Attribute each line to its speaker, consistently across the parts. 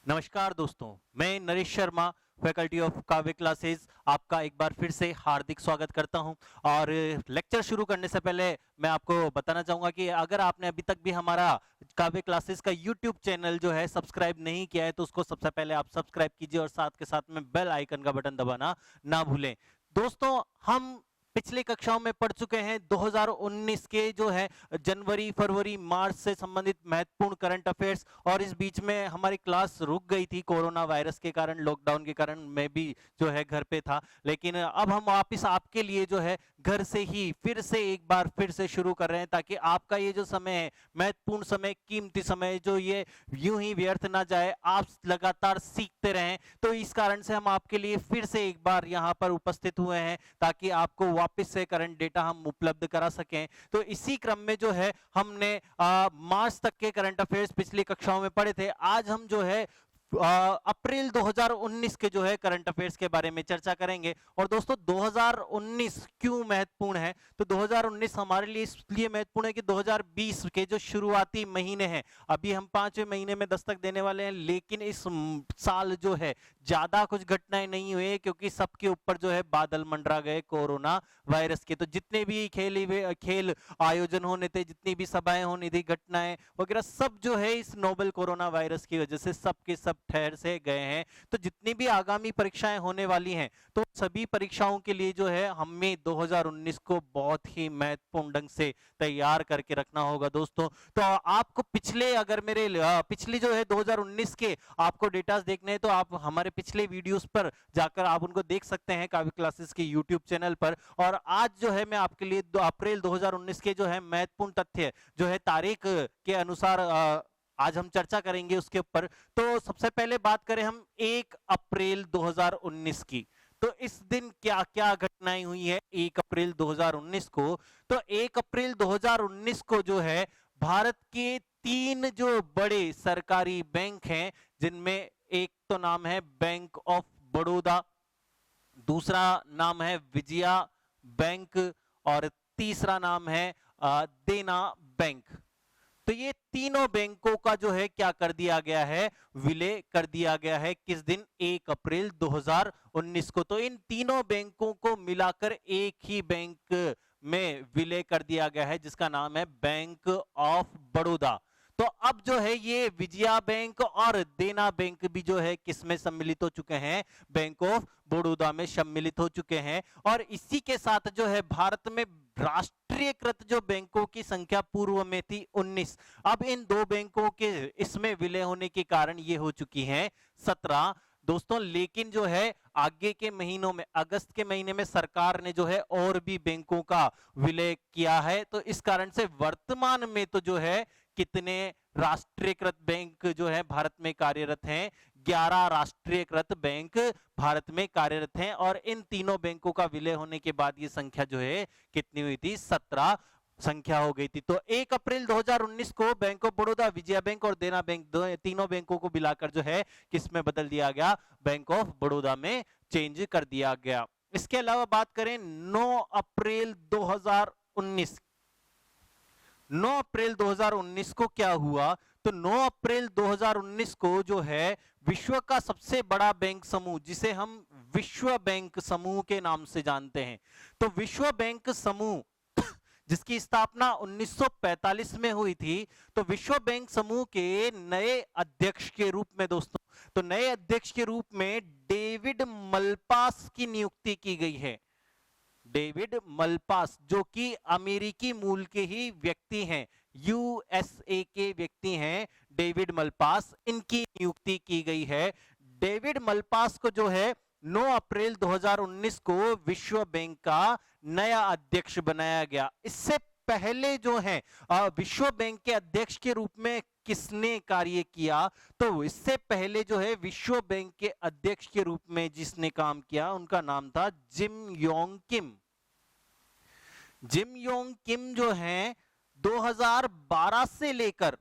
Speaker 1: नमस्कार दोस्तों, मैं नरेश शर्मा, फैकल्टी ऑफ काव्य क्लासेस आपका एक बार फिर से हार्दिक स्वागत करता हूं। और लेक्चर शुरू करने से पहले मैं आपको बताना चाहूंगा कि अगर आपने अभी तक भी हमारा काव्य क्लासेस का यूट्यूब चैनल जो है सब्सक्राइब नहीं किया है तो उसको सबसे पहले आप सब्सक्राइब कीजिए और साथ के साथ में बेल आइकन का बटन दबाना ना भूलें। दोस्तों, हम पिछली कक्षाओं में पढ़ चुके हैं 2019 के जो है जनवरी, फरवरी, मार्च से संबंधित महत्वपूर्ण करंट अफेयर्स। और इस बीच में हमारी क्लास रुक गई थी कोरोना वायरस के कारण, लॉकडाउन के कारण। मैं भी जो है घर पे था, लेकिन अब हम वापस आपके लिए जो है घर से ही फिर से एक बार फिर से शुरू कर रहे हैं, ताकि आपका ये जो समय है, महत्वपूर्ण समय, कीमती समय, जो ये यूं ही व्यर्थ ना जाए, आप लगातार सीखते रहें। तो इस कारण से हम आपके लिए फिर से एक बार यहाँ पर उपस्थित हुए हैं, ताकि आपको वापस से करंट डेटा हम उपलब्ध करा सकें। तो इसी क्रम में जो है हमने मार्च तक के करंट अफेयर्स पिछली कक्षाओं में पढ़े थे। आज हम जो है अप्रैल 2019 के जो है करंट अफेयर्स के बारे में चर्चा करेंगे। और दोस्तों, 2019 क्यों महत्वपूर्ण है? तो 2019 हमारे लिए इसलिए महत्वपूर्ण है कि 2020 के जो शुरुआती महीने हैं, अभी हम 5वें महीने में दस्तक देने वाले हैं, लेकिन इस साल जो है ज्यादा कुछ घटनाएं नहीं हुई, क्योंकि सबके ऊपर जो है बादल मंडरा गए कोरोना वायरस के। तो जितने भी खेल आयोजन होने थे, जितनी भी सभाएं होनी थी, घटनाएं वगैरह, सब जो है इस नोबेल कोरोना वायरस की वजह से सब के सब ठहर से गए हैं। तो जितनी भी आगामी परीक्षाएं होने वाली हैं, तो सभी परीक्षाओं के लिए जो है हमें 2019 को बहुत ही महत्वपूर्ण ढंग से तैयार करके रखना होगा दोस्तों। तो आपको पिछले, अगर मेरे पिछली जो है 2019 के आपको डेटास देखने हैं, तो आप हमारे पिछले वीडियोस पर जाकर आप उनको देख सकते हैं काव्य क्लासेस के यूट्यूब चैनल पर। और आज जो है मैं आपके लिए अप्रैल 2019 के जो है महत्वपूर्ण तथ्य जो है तारीख के अनुसार आज हम चर्चा करेंगे उसके ऊपर। तो सबसे पहले बात करें हम 1 अप्रैल 2019 की। तो इस दिन क्या क्या घटनाएं हुई है 1 अप्रैल 2019 को? तो 1 अप्रैल 2019 को जो है भारत के 3 जो बड़े सरकारी बैंक हैं, जिनमें एक तो नाम है बैंक ऑफ बड़ौदा, दूसरा नाम है विजया बैंक, और तीसरा नाम है देना बैंक। तो ये तीनों बैंकों का जो है क्या कर दिया गया है, विलय कर दिया गया है। किस दिन? 1 अप्रैल 2019 को। तो इन तीनों बैंकों को मिलाकर एक ही बैंक में विलय कर दिया गया है, जिसका नाम है बैंक ऑफ बड़ौदा। तो अब जो है ये विजया बैंक और देना बैंक भी जो है किसमें सम्मिलित हो चुके हैं? बैंक ऑफ बड़ौदा में सम्मिलित हो चुके हैं। और इसी के साथ जो है भारत में राष्ट्रीयकृत जो बैंकों की संख्या पूर्व में थी 19, अब इन दो बैंकों के इसमें विलय होने के कारण ये हो चुकी हैं 17 दोस्तों। लेकिन जो है आगे के महीनों में, अगस्त के महीने में सरकार ने जो है और भी बैंकों का विलय किया है। तो इस कारण से वर्तमान में तो जो है कितने राष्ट्रीयकृत बैंक जो है भारत में कार्यरत हैं? 11 राष्ट्रीयकृत बैंक भारत में कार्यरत हैं। और इन तीनों बैंकों का विलय होने के बाद ये संख्या जो है कितनी हुई थी? 17 संख्या हो गई थी। तो 1 अप्रैल 2019 को bank of Baroda, Vijaya bank और देना बैंक, तीनों बैंकों को मिलाकर जो है किस में बदल दिया गया? बैंक ऑफ बड़ौदा में चेंज कर दिया गया। इसके अलावा बात करें 9 अप्रैल 2019, 9 अप्रैल 2019 को क्या हुआ? तो 9 अप्रैल 2019 को जो है विश्व का सबसे बड़ा बैंक समूह, जिसे हम विश्व बैंक समूह के नाम से जानते हैं, तो विश्व बैंक समूह जिसकी स्थापना 1945 में हुई थी, तो विश्व बैंक समूह के नए अध्यक्ष के रूप में दोस्तों, तो नए अध्यक्ष के रूप में डेविड मलपास की नियुक्ति की गई है। डेविड मलपास, जो कि अमेरिकी मूल के ही व्यक्ति हैं, यूएसए के व्यक्ति हैं डेविड मलपास, इनकी नियुक्ति की गई है। डेविड मलपास को जो है 9 अप्रैल 2019 को विश्व बैंक का नया अध्यक्ष बनाया गया। इससे पहले जो है विश्व बैंक के अध्यक्ष के रूप में किसने कार्य किया? तो इससे पहले जो है विश्व बैंक के अध्यक्ष के रूप में जिसने काम किया, उनका नाम था Jim Yong Kim. Jim Yong Kim जो हैं 2012 से लेकर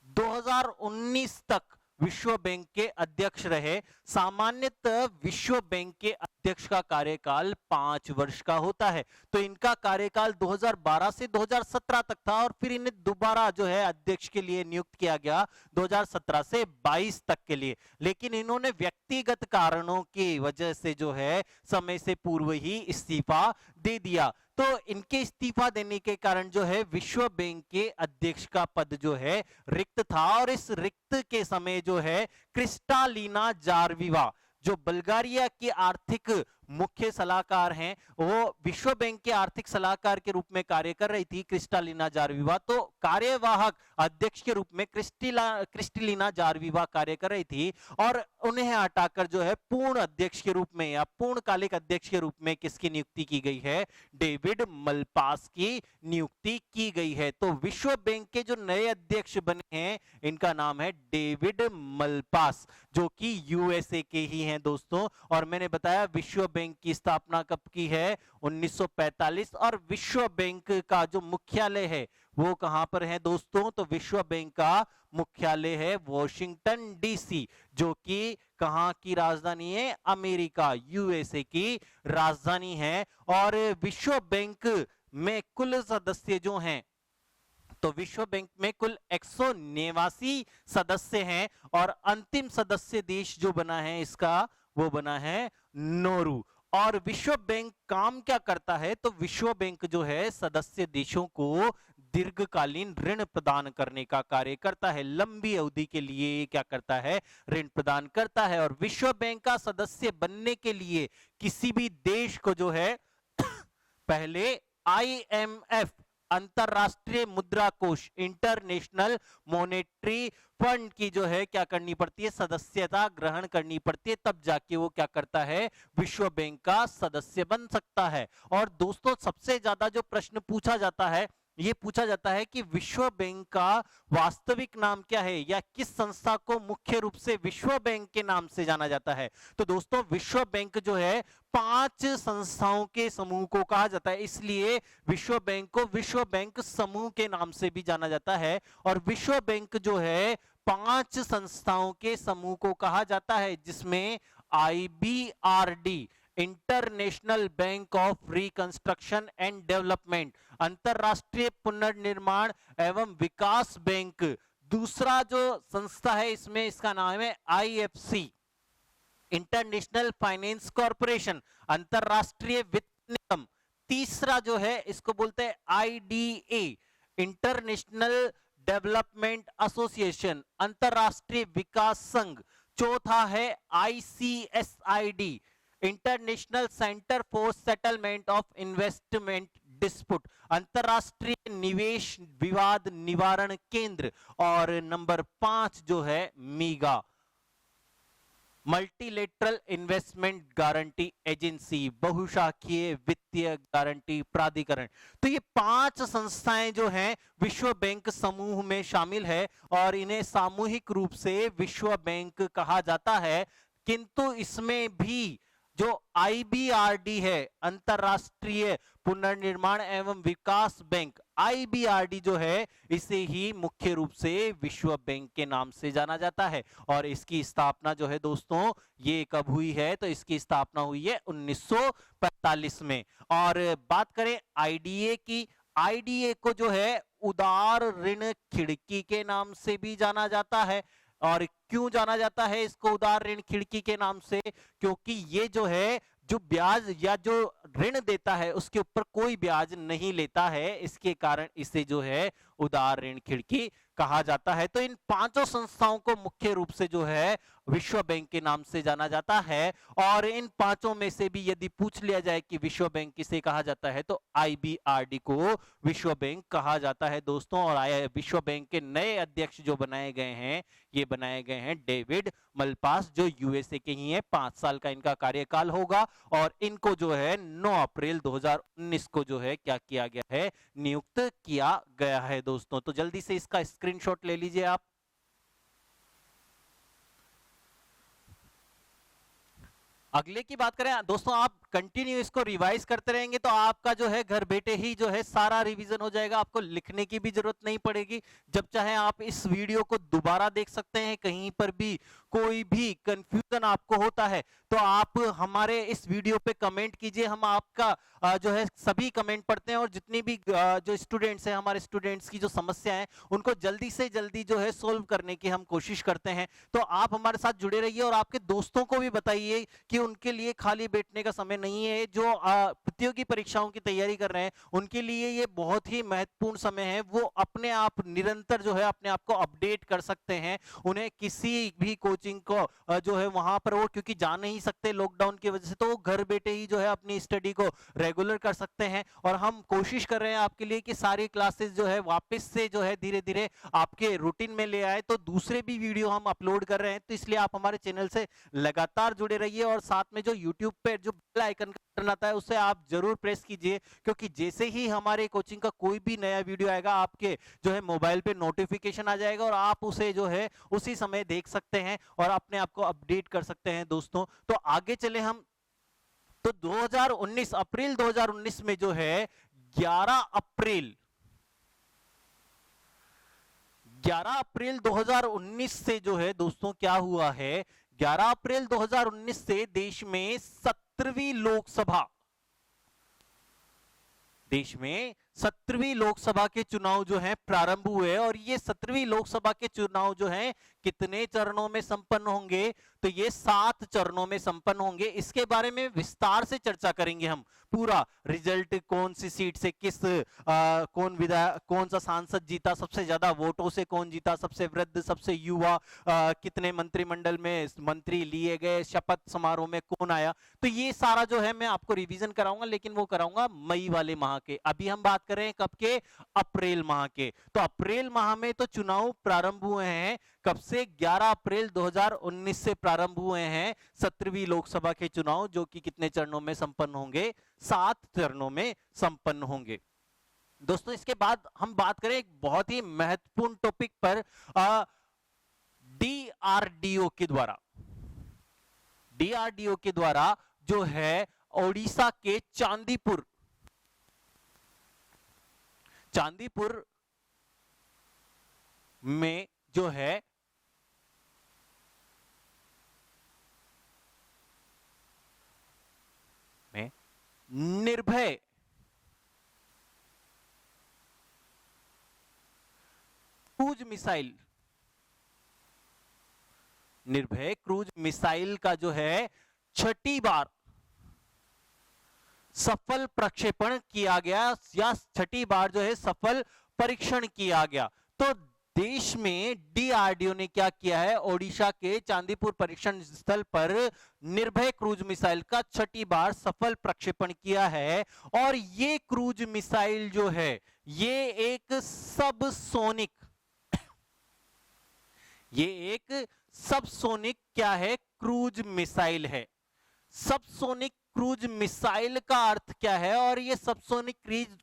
Speaker 1: 2019 तक विश्व बैंक के अध्यक्ष रहे। सामान्यतः विश्व बैंक के अध्यक्ष का कार्यकाल 5 वर्ष का होता है, तो इनका कार्यकाल 2012 से 2017 तक था और फिर इन्हें दोबारा जो है अध्यक्ष के लिए नियुक्त किया गया 2017 से 22 तक के लिए। लेकिन इन्होंने व्यक्तिगत कारणों की वजह से जो है समय से पूर्व ही इस्तीफा दे दिया। तो इनके इस्तीफा देने के कारण जो है विश्व बैंक के अध्यक्ष का पद जो है रिक्त था और इस रिक्त के समय जो है क्रिस्टालिना जार्विवा जो बल्गारिया की आर्थिक मुख्य सलाहकार हैं, वो विश्व बैंक के आर्थिक सलाहकार के रूप में कार्य कर रही थी क्रिस्टालिना जार्विवा। तो कार्यवाहक अध्यक्ष के रूप में क्रिस्टालिना जार्विवा कार्य कर रही थी और उन्हें हटाकर जो है पूर्ण अध्यक्ष के रूप में या पूर्णकालिक अध्यक्ष के रूप में किसकी नियुक्ति की गई है? डेविड मलपास की नियुक्ति की गई है। तो विश्व बैंक के जो नए अध्यक्ष बने हैं इनका नाम है डेविड मलपास, जो कि यूएसए के ही हैं दोस्तों। और मैंने बताया विश्व बैंक की स्थापना कब की है? 1945। और विश्व बैंक का जो मुख्यालय है वो कहां पर है दोस्तों? तो विश्व बैंक का मुख्यालय है वॉशिंगटन डीसी, जो कि कहां की राजधानी है? अमेरिका, यूएसए की राजधानी है। और विश्व बैंक में कुल सदस्य जो हैं, तो विश्व बैंक में कुल 189 सदस्य हैं और अंतिम सदस्य देश जो बना है इसका वो बना है नोरू। और विश्व बैंक काम क्या करता है? तो विश्व बैंक जो है सदस्य देशों को दीर्घकालीन ऋण प्रदान करने का कार्य करता है। लंबी अवधि के लिए क्या करता है? ऋण प्रदान करता है। और विश्व बैंक का सदस्य बनने के लिए किसी भी देश को जो है पहले IMF अंतरराष्ट्रीय मुद्रा कोष, इंटरनेशनल मॉनेटरी फंड की जो है क्या करनी पड़ती है? सदस्यता ग्रहण करनी पड़ती है, तब जाके वो क्या करता है? विश्व बैंक का सदस्य बन सकता है। और दोस्तों सबसे ज्यादा जो प्रश्न पूछा जाता है ये पूछा जाता है कि विश्व बैंक का वास्तविक नाम क्या है या किस संस्था को मुख्य रूप से विश्व बैंक के नाम से जाना जाता है? तो दोस्तों विश्व बैंक जो है 5 संस्थाओं के समूह को कहा जाता है, इसलिए विश्व बैंक को विश्व बैंक समूह के नाम से भी जाना जाता है। और विश्व बैंक जो है 5 संस्थाओं के समूह को कहा जाता है, जिसमें IBRD international bank of reconstruction and development, अंतरराष्ट्रीय पुनर्निर्माण एवं विकास बैंक, दूसरा जो संस्था है इसमें इसका नाम है IFC इंटरनेशनल फाइनेंस कॉरपोरेशन, अंतरराष्ट्रीय वित्त निगम, तीसरा जो है इसको बोलते हैं IDA इंटरनेशनल डेवलपमेंट एसोसिएशन, अंतरराष्ट्रीय विकास संघ, चौथा है ICSID international centre for settlement of investment dispute, अंतरराष्ट्रीय निवेश विवाद निवारण केंद्र, और नंबर 5 जो है मीगा मल्टीलेटरल इन्वेस्टमेंट गारंटी एजेंसी, बहुशाखीय वित्तीय गारंटी प्राधिकरण। तो ये 5 संस्थाएं जो हैं विश्व बैंक समूह में शामिल है और इन्हें सामूहिक रूप से विश्व बैंक कहा जाता है। किंतु इसमें भी जो IBRD है अंतरराष्ट्रीय पुनर्निर्माण एवं विकास बैंक, IBRD जो है इसे ही मुख्य रूप से विश्व बैंक के नाम से जाना जाता है। और इसकी स्थापना जो है दोस्तों ये कब हुई है? तो इसकी स्थापना हुई है 1945 में। और बात करें IDA की, IDA को जो है उदार ऋण खिड़की के नाम से भी जाना जाता है। और क्यों जाना जाता है इसको उदार ऋण खिड़की के नाम से? क्योंकि ये जो है जो ब्याज या जो ऋण देता है उसके ऊपर कोई ब्याज नहीं लेता है, इसके कारण इसे जो है उदार ऋण खिड़की कहा जाता है। तो इन 5 संस्थाओं को मुख्य रूप से जो है विश्व बैंक के नाम से जाना जाता है। और इन 5 में से भी यदि पूछ लिया जाए कि विश्व बैंक किसे कहा जाता है तो IBRD को विश्व बैंक कहा जाता है दोस्तों। और विश्व बैंक के नए अध्यक्ष जो बनाए गए हैं ये बनाए गए हैं डेविड मलपास, जो यूएसए के ही हैं। 5 साल का इनका कार्यकाल होगा और इनको जो है 9 अप्रैल 2019 को जो है क्या किया गया है? नियुक्त किया गया है दोस्तों। तो जल्दी से इसका स्क्रीनशॉट ले लीजिए आप। अगले की बात करें दोस्तों, आप कंटिन्यू इसको रिवाइज करते रहेंगे तो आपका जो है घर बैठे ही जो है सारा रिवीजन हो जाएगा, आपको लिखने की भी जरूरत नहीं पड़ेगी। जब चाहे आप इस वीडियो को दोबारा देख सकते हैं, कहीं पर भी कोई भी कंफ्यूजन आपको होता है तो आप हमारे इस वीडियो पे कमेंट कीजिए, हम आपका जो है सभी कमेंट पढ़ते हैं और जितनी भी जो स्टूडेंट्स हैं, हमारे स्टूडेंट्स की जो समस्या है उनको जल्दी से जल्दी जो है सोल्व करने की हम कोशिश करते हैं। तो आप हमारे साथ जुड़े रहिए और आपके दोस्तों को भी बताइए कि उनके लिए खाली बैठने का समय नहीं है। जो प्रतियोगी परीक्षाओं की तैयारी कर रहे हैं उनके लिए ये बहुत ही महत्वपूर्ण समय है, वो अपने आप निरंतर जो है अपने आप को अपडेट कर सकते हैं। उन्हें किसी भी कोचिंग को जो है वहां पर वो क्योंकि जा नहीं सकते लॉकडाउन की वजह से, तो वो घर बैठे ही जो है अपनी स्टडी को रेगुलर कर सकते हैं। और हम कोशिश कर रहे हैं आपके लिए कि सारी क्लासेस जो है वापस से जो है धीरे धीरे आपके रूटीन में ले आए। तो दूसरे भी वीडियो हम अपलोड कर रहे हैं, तो इसलिए आप हमारे चैनल से लगातार जुड़े रहिए और साथ में जो यूट्यूब पे जो बेल आइकन का बटन आता है उसे आप जरूर प्रेस कीजिए, क्योंकि जैसे ही हमारे कोचिंग का कोई भी नया वीडियो आएगा आपके जो है मोबाइल पे नोटिफिकेशन आ जाएगा और आप उसे जो है उसी समय देख सकते हैं और अपने आप को अपडेट कर सकते हैं। दोस्तों तो आगे चले हम, तो 2019 अप्रैल 2019 में जो है 11 अप्रैल 2019 से जो है दोस्तों क्या हुआ है, 11 अप्रैल 2019 से देश में 17वीं लोकसभा के चुनाव जो है प्रारंभ हुए। और ये 17वीं लोकसभा के चुनाव जो है कितने चरणों में संपन्न होंगे, तो ये 7 चरणों में संपन्न होंगे। इसके बारे में विस्तार से चर्चा करेंगे हम, पूरा रिजल्ट, कौन सी सीट से कौन सा सांसद जीता, सबसे ज्यादा वोटों से कौन जीता, सबसे वृद्ध, सबसे युवा, कितने मंत्रिमंडल में मंत्री लिए गए, शपथ समारोह में कौन आया। तो ये सारा जो है मैं आपको रिवीजन कराऊंगा, लेकिन वो कराऊंगा मई वाले माह के। अभी हम बात कर रहे हैं कब के, अप्रैल माह के। तो अप्रैल माह में तो चुनाव प्रारंभ हुए हैं, कब से, 11 अप्रैल 2019 से प्रारंभ हुए हैं 17वीं लोकसभा के चुनाव, जो कि कितने चरणों में संपन्न होंगे, 7 चरणों में संपन्न होंगे। दोस्तों इसके बाद हम बात करें एक बहुत ही महत्वपूर्ण टॉपिक पर, डीआरडीओ के द्वारा जो है ओडिशा के चांदीपुर में जो है निर्भय क्रूज मिसाइल का जो है 6ठी बार सफल प्रक्षेपण किया गया, या 6ठी बार जो है सफल परीक्षण किया गया। तो देश में डीआरडीओ ने क्या किया है, ओडिशा के चांदीपुर परीक्षण स्थल पर निर्भय क्रूज मिसाइल का 6ठी बार सफल प्रक्षेपण किया है। और ये क्रूज मिसाइल जो है ये एक सबसोनिक क्या है, क्रूज मिसाइल है। सबसोनिक क्रूज मिसाइल का अर्थ क्या है, और ये सबसोनिक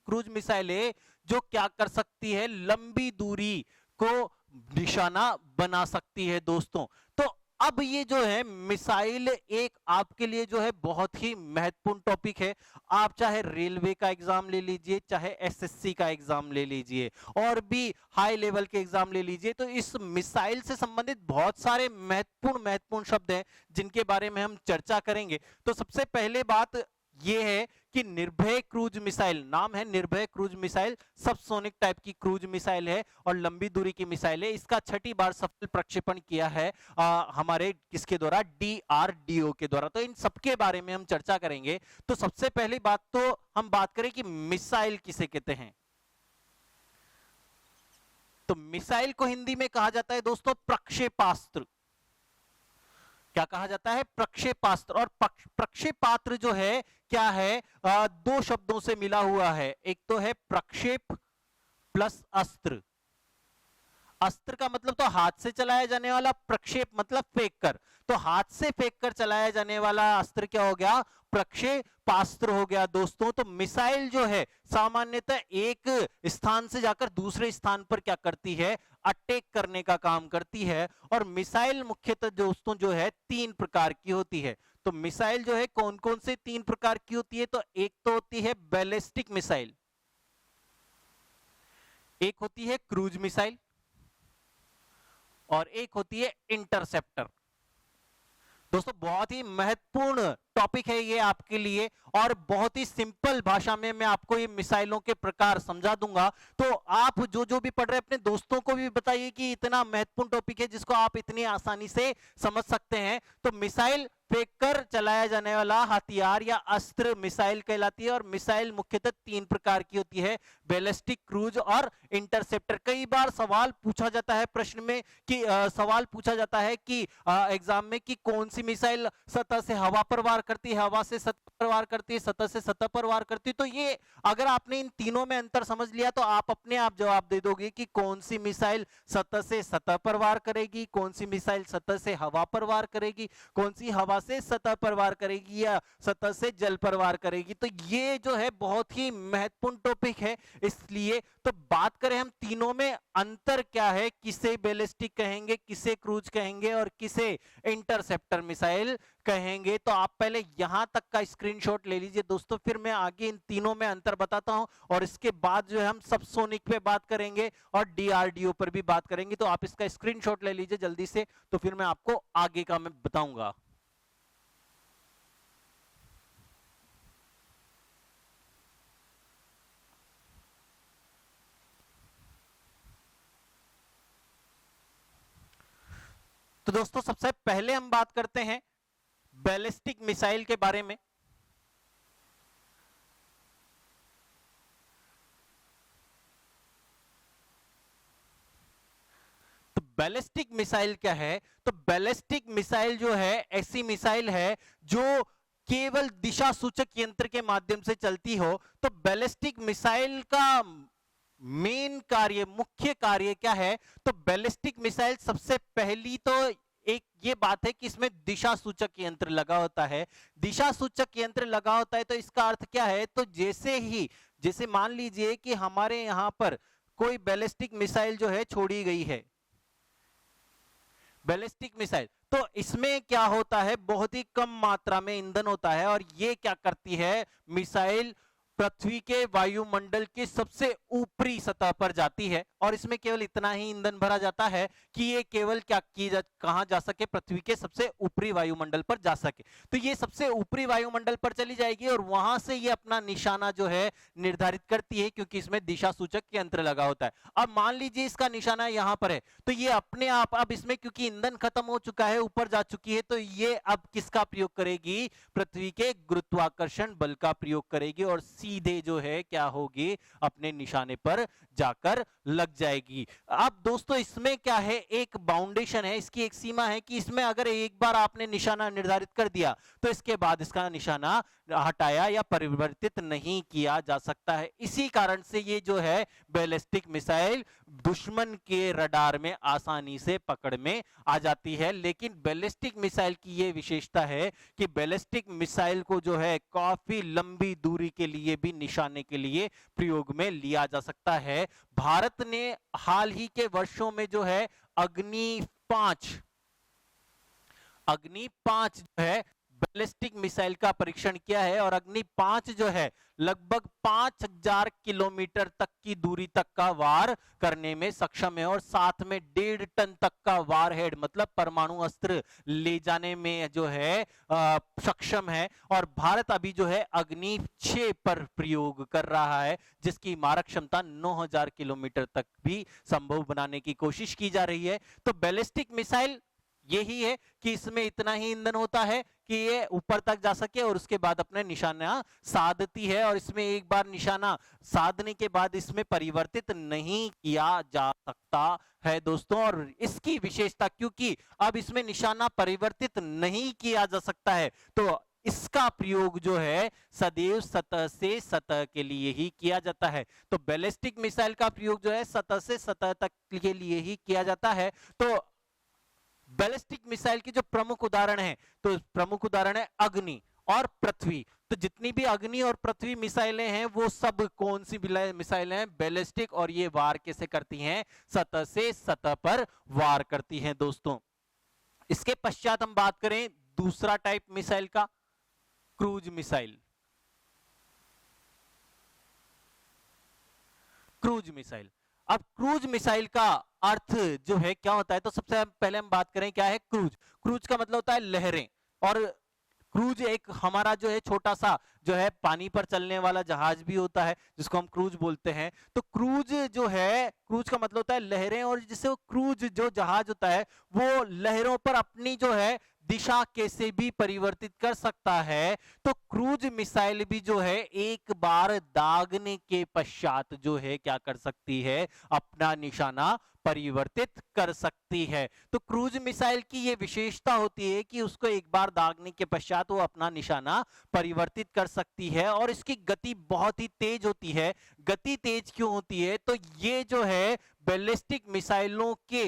Speaker 1: क्रूज मिसाइल है जो क्या कर सकती है, लंबी दूरी को निशाना बना सकती है। दोस्तों तो अब ये जो है मिसाइल एक आपके लिए जो है बहुत ही महत्वपूर्ण टॉपिक है। आप चाहे रेलवे का एग्जाम ले लीजिए, चाहे एसएससी का एग्जाम ले लीजिए, और भी हाई लेवल के एग्जाम ले लीजिए, तो इस मिसाइल से संबंधित बहुत सारे महत्वपूर्ण शब्द हैं जिनके बारे में हम चर्चा करेंगे। तो सबसे पहले बात ये है कि निर्भय क्रूज मिसाइल, नाम है निर्भय क्रूज मिसाइल, सबसोनिक टाइप की क्रूज मिसाइल है और लंबी दूरी की मिसाइल है। इसका 6ठी बार सफल प्रक्षेपण किया है हमारे किसके द्वारा, डीआरडीओ के द्वारा। तो इन सबके बारे में हम चर्चा करेंगे। तो सबसे पहली बात तो हम बात करें कि मिसाइल किसे कहते हैं। तो मिसाइल को हिंदी में कहा जाता है दोस्तों प्रक्षेपास्त्र। क्या कहा जाता है, प्रक्षेपास्त्र। और प्रक्षेपास्त्र जो है क्या है, 2 शब्दों से मिला हुआ है। एक तो है प्रक्षेप प्लस अस्त्र। अस्त्र का मतलब तो हाथ से चलाया जाने वाला, प्रक्षेप मतलब फेंक कर, तो हाथ से फेंक कर चलाया जाने वाला अस्त्र क्या हो गया, प्रक्षेपास्त्र हो गया। दोस्तों तो मिसाइल जो है सामान्यतः एक स्थान से जाकर दूसरे स्थान पर क्या करती है, अटैक करने का काम करती है। और मिसाइल मुख्यतः दोस्तों जो है 3 प्रकार की होती है। तो मिसाइल जो है कौन कौन से 3 प्रकार की होती है? तो एक तो होती है बैलिस्टिक मिसाइल, एक होती है क्रूज मिसाइल और एक होती है इंटरसेप्टर। दोस्तों बहुत ही महत्वपूर्ण टॉपिक है ये आपके लिए, और बहुत ही सिंपल भाषा में मैं आपको ये मिसाइलों के प्रकार समझा दूंगा। तो आप जो जो भी पढ़ रहे हैं अपने दोस्तों को भी बताइए कि इतना महत्वपूर्ण टॉपिक है जिसको आप इतनी आसानी से समझ सकते हैं। तो मिसाइल फेंककर चलाया जाने वाला हथियार या अस्त्र मिसाइल कहलाती है, और मिसाइल मुख्यतः 3 प्रकार की होती है, बैलिस्टिक, क्रूज और इंटरसेप्टर। कई बार सवाल पूछा जाता है प्रश्न में कि सवाल पूछा जाता है कि एग्जाम में कि कौन सी मिसाइल सतह से हवा पर वार करती है, हवा से सतह पर वार करती है, सतह से सतह पर वार करती है। तो ये अगर आपने इन तीनों में अंतर समझ लिया तो आप अपने आप जवाब दे दोगे कि कौन सी मिसाइल सतह से सतह पर वार करेगी, कौन सी मिसाइल सतह से हवा पर वार करेगी, कौन सी हवा से सतह पर वार करेगी या सतह से जल पर वार करेगी। तो ये जो है बहुत ही महत्वपूर्ण टॉपिक है। इसलिए तो बात करें हम तीनों में अंतर क्या है, किसे बैलिस्टिक कहेंगे, किसे क्रूज कहेंगे और किसे इंटरसेप्टर मिसाइल कहेंगे, तो आप पहले यहां तक का स्क्रीनशॉट ले लीजिए दोस्तों, फिर मैं आगे इन तीनों में अंतर बताता हूं, और इसके बाद जो है हम सबसोनिक पे बात करेंगे और डीआरडीओ पर भी बात करेंगे। तो आप इसका स्क्रीनशॉट ले लीजिए जल्दी से, तो फिर मैं आपको आगे का मैं बताऊंगा। तो दोस्तों सबसे पहले हम बात करते हैं बैलिस्टिक मिसाइल के बारे में। तो बैलिस्टिक मिसाइल क्या है? तो बैलिस्टिक मिसाइल जो है ऐसी मिसाइल है जो केवल दिशा सूचक यंत्र के माध्यम से चलती हो। तो बैलिस्टिक मिसाइल का मेन कार्य, मुख्य कार्य क्या है? तो बैलिस्टिक मिसाइल सबसे पहली तो एक ये बात है कि इसमें दिशा सूचक यंत्र लगा होता है। दिशा सूचक यंत्र लगा होता है तो इसका अर्थ क्या है? तो जैसे मान लीजिए कि हमारे यहां पर कोई बैलिस्टिक मिसाइल जो है छोड़ी गई है, बैलिस्टिक मिसाइल, तो इसमें क्या होता है, बहुत ही कम मात्रा में ईंधन होता है, और ये क्या करती है, मिसाइल पृथ्वी के वायुमंडल के सबसे ऊपरी सतह पर जाती है, और इसमें केवल इतना ही ईंधन भरा जाता है कि ये केवल कहां जा सके, पृथ्वी के सबसे ऊपरी वायुमंडल पर जा सके। तो ये सबसे ऊपरी वायुमंडल पर चली जाएगी और वहां से ये अपना निशाना जो है निर्धारित करती है, क्योंकि इसमें दिशा सूचक यंत्र लगा होता है। अब मान लीजिए इसका निशाना यहां पर है, तो ये अपने आप, अब इसमें क्योंकि ईंधन खत्म हो चुका है, ऊपर जा चुकी है, तो ये अब किसका प्रयोग करेगी? पृथ्वी के गुरुत्वाकर्षण बल का प्रयोग करेगी और सीधे जो है क्या होगी, अपने निशाने पर जाकर लग जाएगी। अब दोस्तों इसमें क्या है, एक बाउंडेशन है, इसकी एक सीमा है कि इसमें अगर एक बार आपने निशाना निर्धारित कर दिया तो इसके बाद इसका निशाना हटाया या परिवर्तित नहीं किया जा सकता है। इसी कारण से ये जो है बैलिस्टिक मिसाइल दुश्मन के रडार में आसानी से पकड़ में आ जाती है। लेकिन बैलिस्टिक मिसाइल की ये विशेषता है कि बैलिस्टिक मिसाइल को जो है काफी लंबी दूरी के लिए भी निशाने के लिए प्रयोग में लिया जा सकता है। भारत ने हाल ही के वर्षों में जो है अग्नि 5 जो है बैलिस्टिक मिसाइल का परीक्षण किया है, और अग्नि 5 जो है लगभग 5000 किलोमीटर तक की दूरी तक का वार करने में सक्षम है, और साथ में 1.5 टन तक का वार हेड मतलब परमाणु अस्त्र ले जाने में जो है सक्षम है। और भारत अभी जो है अग्नि 6 पर प्रयोग कर रहा है, जिसकी मारक क्षमता 9000 किलोमीटर तक भी संभव बनाने की कोशिश की जा रही है। तो बैलिस्टिक मिसाइल यही है कि इसमें इतना ही ईंधन होता है कि ये ऊपर तक जा सके और उसके बाद अपने निशाना साधती है, और इसमें एक बार निशाना साधने के बाद इसमें परिवर्तित नहीं किया जा सकता है दोस्तों। और इसकी विशेषता, क्योंकि अब इसमें निशाना परिवर्तित नहीं किया जा सकता है, तो इसका प्रयोग जो है सदैव सतह से सतह के लिए ही किया जाता है। तो बैलिस्टिक मिसाइल का प्रयोग जो है सतह से सतह तक के लिए ही किया जाता है। तो बैलिस्टिक मिसाइल के जो प्रमुख उदाहरण हैं, तो प्रमुख उदाहरण है अग्नि और पृथ्वी। तो जितनी भी अग्नि और पृथ्वी मिसाइलें हैं वो सब कौन सी मिसाइलें हैं? बैलिस्टिक, और ये वार कैसे करती हैं? सतह से सतह पर वार करती हैं दोस्तों। इसके पश्चात हम बात करें दूसरा टाइप मिसाइल का, क्रूज मिसाइल। क्रूज मिसाइल, अब क्रूज मिसाइल का अर्थ जो है क्या होता है, तो सबसे पहले हम बात करें क्या है क्रूज। क्रूज का मतलब होता है लहरें, और क्रूज एक हमारा जो है छोटा सा जो है पानी पर चलने वाला जहाज भी होता है जिसको हम क्रूज बोलते हैं। तो क्रूज जो है, क्रूज का मतलब होता है लहरें, और जिससे वो क्रूज जो जहाज होता है वो लहरों पर अपनी जो है दिशा कैसे भी परिवर्तित कर सकता है। तो क्रूज मिसाइल भी जो है एक बार दागने के पश्चात जो है क्या कर सकती है, अपना निशाना परिवर्तित कर सकती है। तो क्रूज मिसाइल की ये विशेषता होती है कि उसको एक बार दागने के पश्चात वो अपना निशाना परिवर्तित कर सकती है, और इसकी गति बहुत ही तेज होती है। गति तेज क्यों होती है, तो ये जो है बैलिस्टिक मिसाइलों के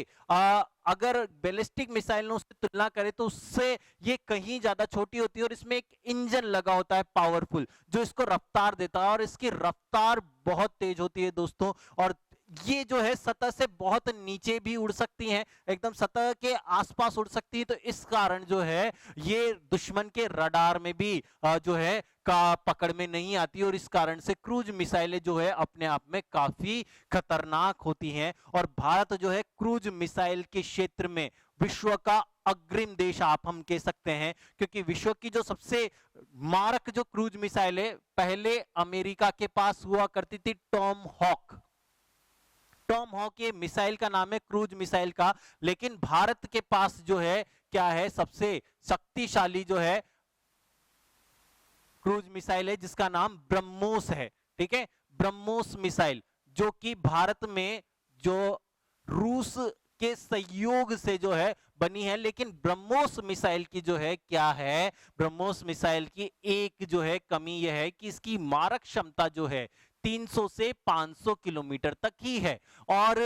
Speaker 1: अगर बैलिस्टिक मिसाइलों से तुलना करें तो उससे ये कहीं ज्यादा छोटी होती है, और इसमें एक इंजन लगा होता है पावरफुल जो इसको रफ्तार देता है, और इसकी रफ्तार बहुत तेज होती है दोस्तों। और ये जो है सतह से बहुत नीचे भी उड़ सकती हैं, एकदम सतह के आसपास उड़ सकती है। तो इस कारण जो है ये दुश्मन के रडार में भी जो है का पकड़ में नहीं आती, और इस कारण से क्रूज मिसाइलें जो है अपने आप में काफी खतरनाक होती हैं। और भारत जो है क्रूज मिसाइल के क्षेत्र में विश्व का अग्रिम देश आप हम कह सकते हैं, क्योंकि विश्व की जो सबसे मारक जो क्रूज मिसाइल है पहले अमेरिका के पास हुआ करती थी टॉम हॉक। टॉम हॉक ये मिसाइल का नाम है क्रूज मिसाइल का, लेकिन भारत के पास जो है क्या है, सबसे शक्तिशाली जो है क्रूज मिसाइल है जिसका नाम ब्रह्मोस है। ठीक है, ब्रह्मोस मिसाइल जो कि भारत में जो रूस के सहयोग से जो है बनी है। लेकिन ब्रह्मोस मिसाइल की जो है क्या है, ब्रह्मोस मिसाइल की एक जो है कमी यह है कि इसकी मारक क्षमता जो है 300 से 500 किलोमीटर तक ही है। और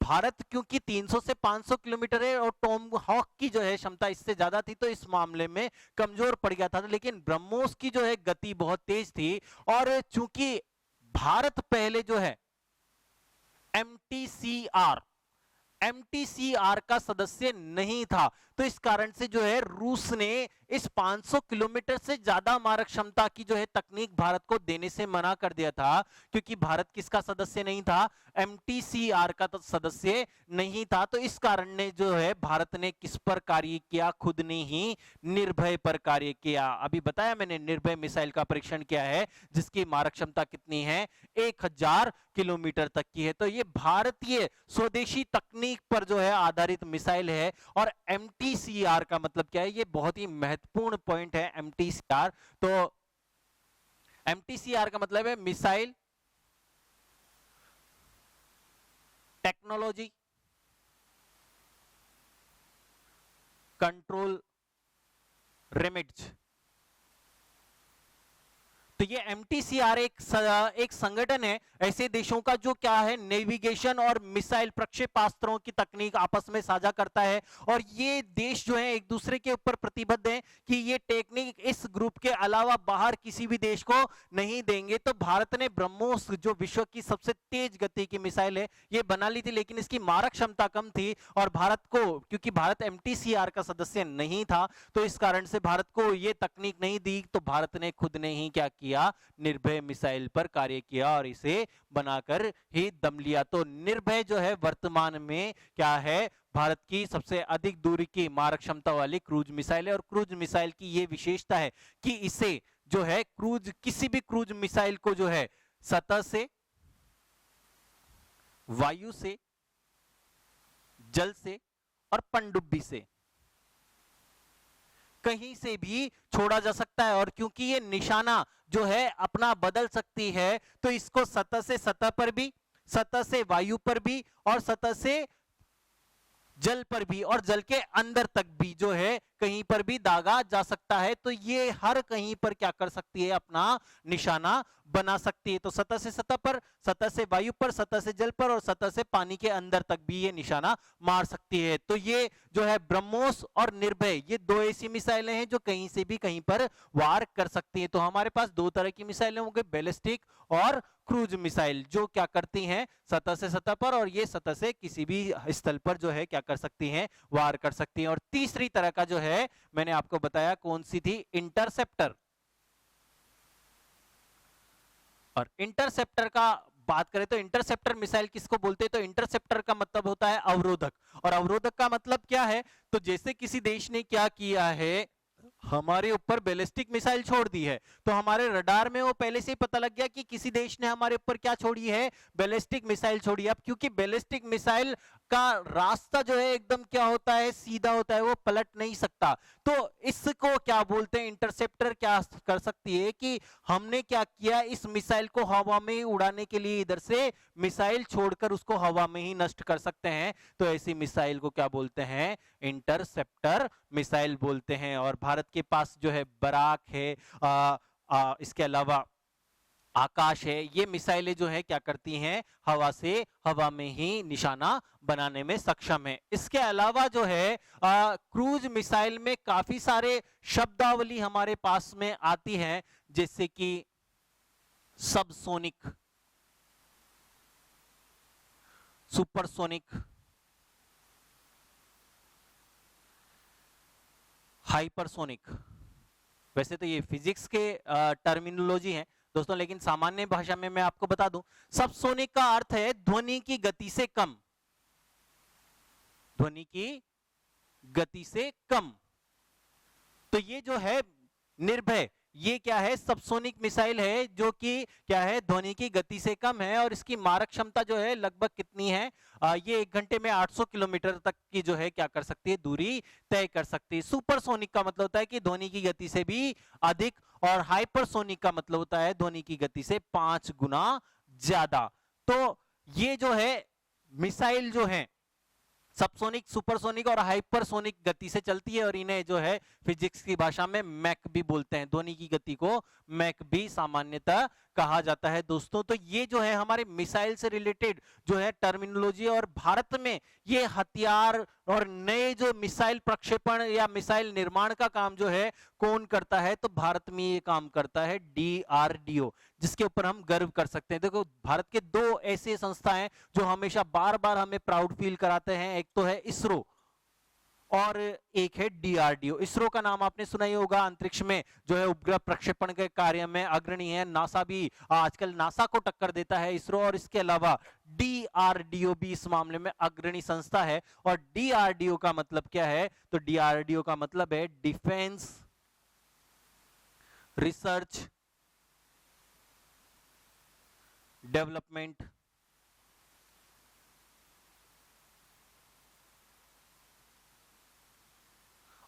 Speaker 1: भारत क्योंकि 300 से 500 किलोमीटर है और टॉम हॉक की जो है क्षमता इससे ज्यादा थी, तो इस मामले में कमजोर पड़ गया था। लेकिन ब्रह्मोस की जो है गति बहुत तेज थी, और चूंकि भारत पहले जो है एमटीसीआर का सदस्य नहीं था, तो इस कारण से जो है रूस ने इस 500 किलोमीटर से ज्यादा मारक क्षमता की जो है तकनीक भारत को देने से मना कर दिया था, क्योंकि भारत किसका सदस्य नहीं था, एमटीसीआर का तो सदस्य नहीं था। तो इस कारण ने जो है भारत ने किस पर कार्य किया, खुद ने ही निर्भय पर कार्य किया। अभी बताया मैंने निर्भय मिसाइल का परीक्षण किया है जिसकी मारक क्षमता कितनी है, 1000 किलोमीटर तक की है। तो ये भारतीय स्वदेशी तकनीक पर जो है आधारित मिसाइल है। और एमटीसीआर का मतलब क्या है, ये बहुत ही महत्वपूर्ण पॉइंट है एमटीसीआर। तो एमटीसीआर का मतलब है मिसाइल टेक्नोलॉजी कंट्रोल रेमिट्स। तो ये एमटीसीआर एक संगठन है ऐसे देशों का जो क्या है, नेविगेशन और मिसाइल प्रक्षेपास्त्रों की तकनीक आपस में साझा करता है। और ये देश जो है एक दूसरे के ऊपर प्रतिबद्ध हैं कि ये टेक्निक इस ग्रुप के अलावा बाहर किसी भी देश को नहीं देंगे। तो भारत ने ब्रह्मोस जो विश्व की सबसे तेज गति की मिसाइल है ये बना ली थी, लेकिन इसकी मारक क्षमता कम थी, और भारत को क्योंकि भारत एमटीसीआर का सदस्य नहीं था तो इस कारण से भारत को ये तकनीक नहीं दी। तो भारत ने खुद ने ही क्या किया, निर्भय मिसाइल पर कार्य किया और इसे बनाकर ही दम लिया। तो निर्भय जो है वर्तमान में क्या है, भारत की सबसे अधिक दूरी की मारक क्षमता वाली क्रूज मिसाइल है। और क्रूज मिसाइल की यह विशेषता है कि इसे जो है क्रूज किसी भी क्रूज मिसाइल को जो है सतह से, वायु से, जल से और पनडुब्बी से कहीं से भी छोड़ा जा सकता है। और क्योंकि ये निशाना जो है अपना बदल सकती है तो इसको सतह से सतह पर भी, सतह से वायु पर भी और सतह से जल पर भी और जल के अंदर तक भी जो है कहीं पर भी दागा जा सकता है। तो ये हर कहीं पर क्या कर सकती है, अपना निशाना बना सकती है। तो सतह से सतह पर, सतह से वायु पर, सतह से जल पर और सतह से पानी के अंदर तक भी ये निशाना मार सकती है। तो ये जो है ब्रह्मोस और निर्भय, ये दो ऐसी मिसाइलें हैं जो कहीं से भी कहीं पर वार कर सकती हैं। तो हमारे पास दो तरह की मिसाइलें होंगे, बैलिस्टिक और क्रूज मिसाइल, जो क्या करती हैं सतह से सतह पर, और ये सतह से किसी भी स्थल पर जो है क्या कर सकती हैं, वार कर सकती हैं। और तीसरी तरह का जो है है मैंने आपको बताया कौन सी थी, इंटरसेप्टर। और इंटरसेप्टर का बात करें तो इंटरसेप्टर मिसाइल किसको बोलते हैं, तो इंटरसेप्टर का मतलब होता है अवरोधक। और अवरोधक का मतलब क्या है, तो जैसे किसी देश ने क्या किया है, हमारे ऊपर बैलिस्टिक मिसाइल छोड़ दी है, तो हमारे रडार में वो पहले से ही पता लग गया कि किसी देश ने हमारे ऊपर क्या छोड़ी है, बैलिस्टिक मिसाइल छोड़ी है। अब क्योंकि बैलिस्टिक मिसाइल का रास्ता जो है एकदम क्या होता है, सीधा होता है, वो पलट नहीं सकता, तो इसको क्या बोलते हैं, इंटरसेप्टर क्या कर सकती है कि हमने क्या किया, इस मिसाइल को हवा में उड़ाने के लिए इधर से मिसाइल छोड़कर उसको हवा में ही नष्ट कर सकते हैं, तो ऐसी मिसाइल को क्या बोलते हैं, इंटरसेप्टर मिसाइल बोलते हैं। और भारत के पास जो है बराक है, इसके अलावा आकाश है, ये मिसाइलें जो है क्या करती हैं, हवा में ही निशाना बनाने में सक्षम है। इसके अलावा जो है क्रूज मिसाइल में काफी सारे शब्दावली हमारे पास में आती हैं, जैसे कि सबसोनिक, सुपरसोनिक, हाइपरसोनिक। वैसे तो ये फिजिक्स के टर्मिनोलॉजी है दोस्तों, लेकिन सामान्य भाषा में मैं आपको बता दूं, सबसोनिक का अर्थ है ध्वनि की गति से कम, ध्वनि की गति से कम। तो ये जो है निर्भय, ये क्या है, सबसोनिक मिसाइल है, जो कि क्या है, ध्वनि की गति से कम है, और इसकी मारक क्षमता जो है लगभग कितनी है, ये 1 घंटे में 800 किलोमीटर तक की जो है क्या कर सकती है, दूरी तय कर सकती है। सुपरसोनिक का मतलब होता है कि ध्वनि की गति से भी अधिक, और हाइपरसोनिक का मतलब होता है ध्वनि की गति से 5 गुना ज्यादा। तो ये जो है मिसाइल जो है सबसोनिक, सुपरसोनिक और हाइपरसोनिक गति से चलती है, और इन्हें जो है फिजिक्स की भाषा में मैक भी बोलते हैं, ध्वनि की गति को मैक भी सामान्यतः कहा जाता है दोस्तों। तो ये जो है हमारे मिसाइल से रिलेटेड जो है टर्मिनोलॉजी, और भारत में ये हथियार और नए जो मिसाइल प्रक्षेपण या मिसाइल निर्माण का काम जो है कौन करता है, तो भारत में ये काम करता है DRDO, जिसके ऊपर हम गर्व कर सकते हैं। देखो भारत के 2 ऐसे संस्था हैं जो हमेशा बार बार हमें प्राउड फील कराते हैं, एक तो है इसरो और एक है DRDO। इसरो का नाम आपने सुना ही होगा, अंतरिक्ष में जो है उपग्रह प्रक्षेपण के कार्य में अग्रणी है, नासा भी आजकल नासा को टक्कर देता है इसरो, और इसके अलावा DRDO भी इस मामले में अग्रणी संस्था है। और DRDO का मतलब क्या है, तो DRDO का मतलब है डिफेंस रिसर्च डेवलपमेंट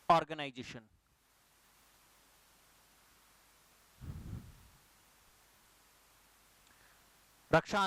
Speaker 1: ऑर्गेनाइजेशन। रक्षा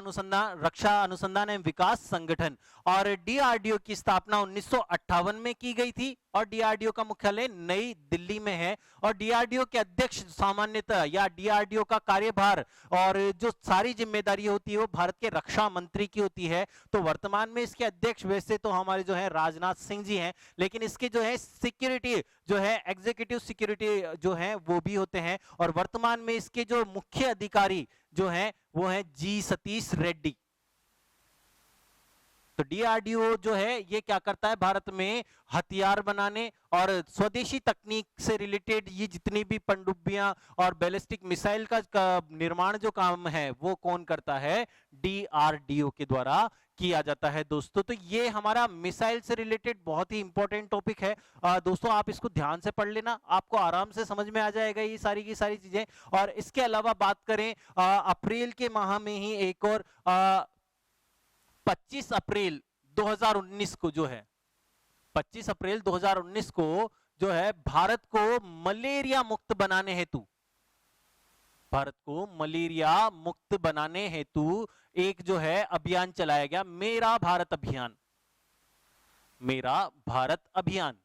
Speaker 1: अनुसंधान एवं विकास संगठन। और DRDO की स्थापना 1958 में की गई थी, और DRDO का मुख्यालय नई दिल्ली में है। और DRDO के अध्यक्ष सामान्यतः, या DRDO का कार्यभार और जो सारी जिम्मेदारी होती है वो भारत के रक्षा मंत्री की होती है। तो वर्तमान में इसके अध्यक्ष वैसे तो हमारे जो है राजनाथ सिंह जी हैं, लेकिन इसके जो है सिक्योरिटी जो है एग्जीक्यूटिव सिक्योरिटी जो है वो भी होते हैं। और वर्तमान में इसके जो मुख्य अधिकारी जो है वो है जी सतीश रेड्डी। तो DRDO जो है ये क्या करता है, भारत में हथियार बनाने और स्वदेशी तकनीक से रिलेटेड ये जितनी भी पनडुब्बियां और बैलिस्टिक मिसाइल का निर्माण जो काम है वो कौन करता है, DRDO के द्वारा किया जाता है दोस्तों। तो ये हमारा मिसाइल से रिलेटेड बहुत ही इंपॉर्टेंट टॉपिक है दोस्तों, आप इसको ध्यान से पढ़ लेना, आपको आराम से समझ में आ जाएगा ये सारी की सारी चीजें। और इसके अलावा बात करें अप्रैल के माह में ही एक और 25 अप्रैल 2019 को जो है 25 अप्रैल 2019 को जो है भारत को मलेरिया मुक्त बनाने हेतु, भारत को मलेरिया मुक्त बनाने हेतु एक जो है अभियान चलाया गया, मेरा भारत अभियान, मेरा भारत अभियान।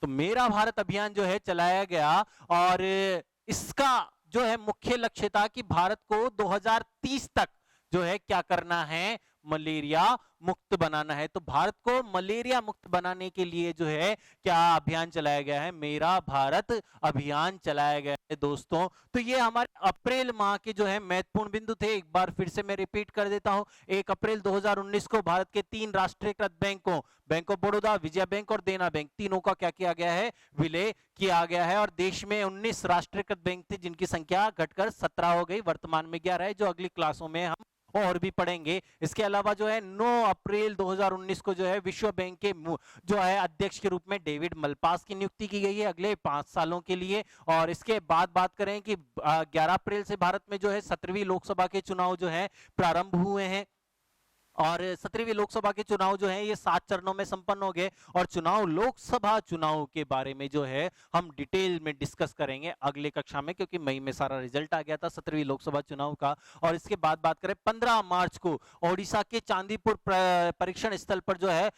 Speaker 1: तो मेरा भारत अभियान जो है चलाया गया, और इसका जो है मुख्य लक्ष्य था कि भारत को 2030 तक जो है क्या करना है, मलेरिया मुक्त बनाना है। तो भारत को मलेरिया मुक्त बनाने के लिए जो है क्या अभियान चलाया गया है, मेरा भारत अभियान चलाया गया है दोस्तों। तो ये हमारे अप्रैल माह के जो है महत्वपूर्ण बिंदु थे। एक बार फिर से मैं रिपीट कर देता हूं। 1 अप्रैल 2019 को भारत के 3 राष्ट्रीयकृत बैंकों, bank of Baroda, Vijaya bank और देना बैंक, तीनों का क्या किया गया है, विलय किया गया है। और देश में 19 राष्ट्रीयकृत बैंक थे जिनकी संख्या घटकर 17 हो गई, वर्तमान में 11 है, जो अगली क्लासों में हम और भी पढ़ेंगे। इसके अलावा जो है 9 अप्रैल 2019 को जो है विश्व बैंक के जो है अध्यक्ष के रूप में डेविड मलपास की नियुक्ति की गई है अगले 5 सालों के लिए। और इसके बाद बात करें कि 11 अप्रैल से भारत में जो है 17वीं लोकसभा के चुनाव जो है प्रारंभ हुए हैं। और 17वीं लोकसभा के चुनाव जो है ये 7 चरणों में संपन्न हो गए। और लोकसभा चुनाव के बारे में जो है हम डिटेल में डिस्कस करेंगे अगले कक्षा में, क्योंकि मई में सारा रिजल्ट आ गया था 17वीं लोकसभा चुनाव का। और इसके बाद बात करें 15 मार्च को ओडिशा के चांदीपुर परीक्षण स्थल पर जो है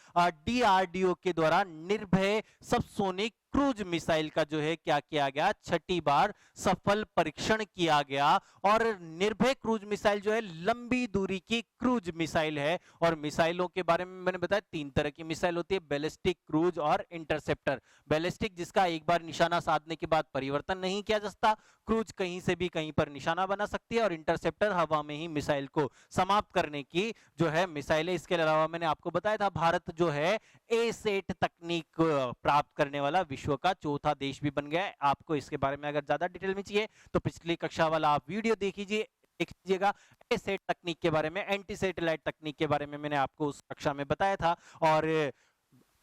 Speaker 1: DRDO के द्वारा निर्भय सबसोनिक क्रूज मिसाइल का जो है क्या किया गया, 6ठी बार सफल परीक्षण किया गया। और निर्भय क्रूज मिसाइल जो है लंबी दूरी की क्रूज मिसाइल है। और मिसाइलों के बारे में मैंने बताया 3 तरह की मिसाइल होती है, बैलिस्टिक, क्रूज और इंटरसेप्टर। बैलिस्टिक जिसका एक बार निशाना साधने के बाद परिवर्तन नहीं किया जा सकता, क्रूज कहीं से भी कहीं पर निशाना बना सकती है, और इंटरसेप्टर हवा में ही मिसाइल को समाप्त करने की जो है मिसाइल है। इसके अलावा मैंने आपको बताया था भारत जो है एसेट तकनीक प्राप्त करने वाला विश्व का 4था देश भी बन गया है। आपको इसके बारे में अगर ज्यादा डिटेल में चाहिए तो पिछली कक्षा वाला आप वीडियो देख लीजिएगा। एसेट तकनीक के बारे में, एंटी सैटेलाइट तकनीक के बारे में मैंने आपको उस कक्षा में बताया था। और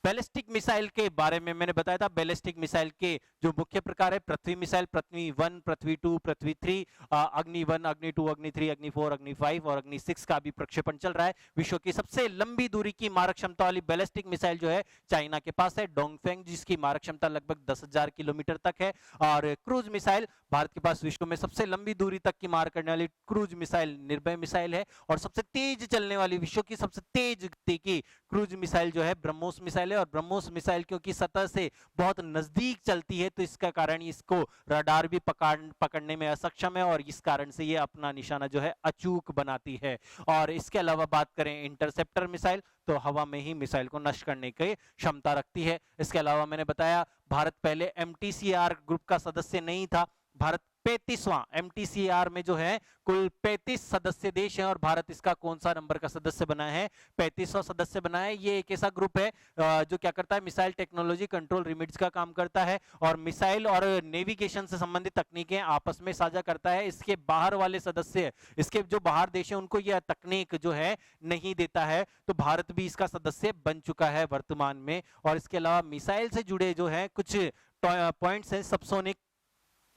Speaker 1: बैलिस्टिक मिसाइल के बारे में मैंने बताया था। बैलिस्टिक मिसाइल के जो मुख्य प्रकार है, पृथ्वी मिसाइल, पृथ्वी 1, पृथ्वी 2, पृथ्वी 3, अग्नि 1, अग्नि 2, अग्नि 3, अग्नि 4, अग्नि 5 और अग्नि 6 का भी प्रक्षेपण चल रहा है। विश्व की सबसे लंबी दूरी की मारक क्षमता वाली बैलिस्टिक मिसाइल जो है चाइना के पास है, डोंगफेंग, जिसकी मारक क्षमता लगभग 10,000 किलोमीटर तक है। और क्रूज मिसाइल, भारत के पास विश्व में सबसे लंबी दूरी तक की मार करने वाली क्रूज मिसाइल निर्भय मिसाइल है। और सबसे तेज चलने वाली, विश्व की सबसे तेज गति की क्रूज मिसाइल जो है ब्रह्मोस मिसाइल है। और ब्रह्मोस मिसाइल क्योंकि सतह से बहुत नजदीक चलती है तो इसका कारण इसको रडार भी पकड़ने में असक्षम है, और इस कारण से ये अपना निशाना जो है अचूक बनाती है। और इसके अलावा बात करें इंटरसेप्टर मिसाइल, तो हवा में ही मिसाइल को नष्ट करने की क्षमता रखती है। इसके अलावा मैंने बताया भारत पहले MTCR ग्रुप का सदस्य नहीं था। भारत 35वां MTCR में जो है कुल 35 सदस्य देश हैं, और भारत इसका कौन सा नंबर का सदस्य बना है, 35वां सदस्य बना है। ये एक ऐसा ग्रुप है जो क्या करता है, मिसाइल टेक्नोलॉजी कंट्रोल रिमिट्स का काम करता है, और मिसाइल और नेविगेशन से संबंधित तकनीकें आपस में साझा करता है। इसके बाहर वाले सदस्य, इसके जो बाहर देश है, उनको यह तकनीक जो है नहीं देता है। तो भारत भी इसका सदस्य बन चुका है वर्तमान में। और इसके अलावा मिसाइल से जुड़े जो है कुछ पॉइंट्स हैं, सबसोनिक,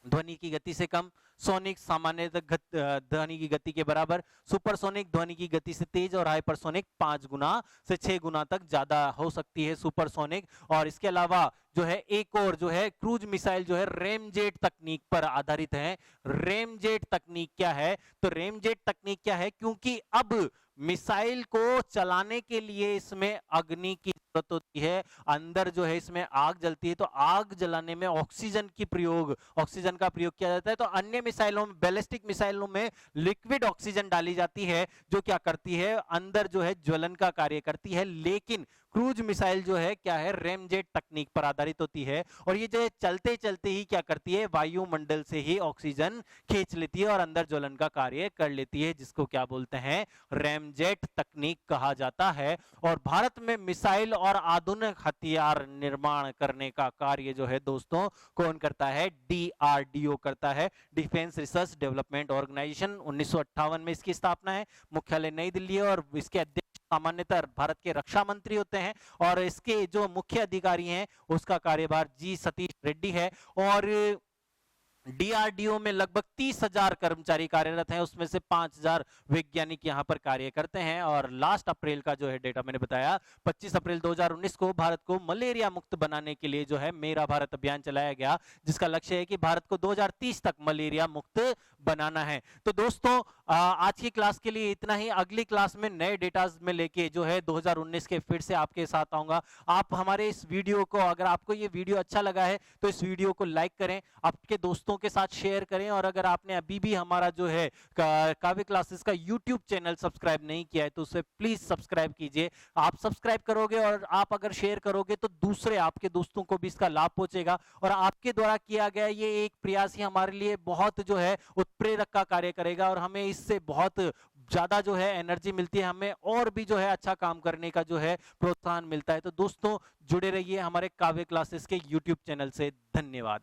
Speaker 1: ध्वनि की गति से कम, सोनिक सामान्य ध्वनि की गति के बराबर, सुपरसोनिक ध्वनि की गति से तेज, और हाइपरसोनिक 5 गुना से 6 गुना तक ज्यादा हो सकती है सुपरसोनिक। और इसके अलावा जो है एक और जो है क्रूज मिसाइल जो है रेमजेट तकनीक पर आधारित है। रेमजेट तकनीक क्या है, तो रेमजेट तकनीक क्या है, क्योंकि अब मिसाइल को चलाने के लिए इसमें अग्नि की जरूरत होती है, अंदर जो है इसमें आग जलती है, तो आग जलाने में ऑक्सीजन का प्रयोग किया जाता है। तो अन्य मिसाइलों में, बैलिस्टिक मिसाइलों में लिक्विड ऑक्सीजन डाली जाती है, जो क्या करती है, अंदर जो है ज्वलन का कार्य करती है। लेकिन क्रूज मिसाइल जो है क्या है, रेमजेट तकनीक पर आधारित होती है, और ये जो है चलते चलते ही क्या करती है, वायुमंडल से ही ऑक्सीजन खींच लेती है और अंदर ज्वलन का कार्य कर लेती है, जिसको क्या बोलते हैं, रेमजेट तकनीक कहा जाता है। और भारत में मिसाइल और आधुनिक हथियार निर्माण करने का कार्य जो है दोस्तों कौन करता है, DRDO करता है, डिफेंस रिसर्च डेवलपमेंट ऑर्गेनाइजेशन। 1958 में इसकी स्थापना है, मुख्यालय नई दिल्ली है, और इसके अध्यक्ष सामान्यतः भारत के रक्षा मंत्री होते हैं। और इसके जो मुख्य अधिकारी हैं उसका कार्यभार G सतीश रेड्डी है। और DRDO में लगभग 30,000 कर्मचारी कार्यरत हैं, उसमें से 5,000 वैज्ञानिक यहां पर कार्य करते हैं। और लास्ट अप्रैल का जो है डेटा मैंने बताया, 25 अप्रैल 2019 को भारत को मलेरिया मुक्त बनाने के लिए जो है मेरा भारत अभियान चलाया गया, जिसका लक्ष्य है कि भारत को 2030 तक मलेरिया मुक्त बनाना है। तो दोस्तों आज की क्लास के लिए इतना ही। अगली क्लास में नए डेटाज में लेके जो है 2019 के फिर से आपके साथ आऊंगा। आप हमारे इस वीडियो को, अगर आपको ये वीडियो अच्छा लगा है तो इस वीडियो को लाइक करें, आपके दोस्तों दोस्तों के साथ शेयर करें। और अगर आपने अभी भी हमारा जो है काव्य क्लासेस का यूट्यूब चैनल सब्सक्राइब नहीं किया है तो उसे प्लीज सब्सक्राइब कीजिए। आप सब्सक्राइब करोगे और आप अगर शेयर करोगे तो दूसरे आपके दोस्तों को भी इसका लाभ पहुंचेगा, और आपके द्वारा किया गया ये एक प्रयास ही हमारे लिए बहुत जो है उत्प्रेरक का कार्य करेगा, और हमें इससे बहुत ज्यादा जो है एनर्जी मिलती है, हमें और भी जो है अच्छा काम करने का जो है प्रोत्साहन मिलता है। तो दोस्तों जुड़े रहिए हमारे काव्य क्लासेस के यूट्यूब चैनल से। धन्यवाद।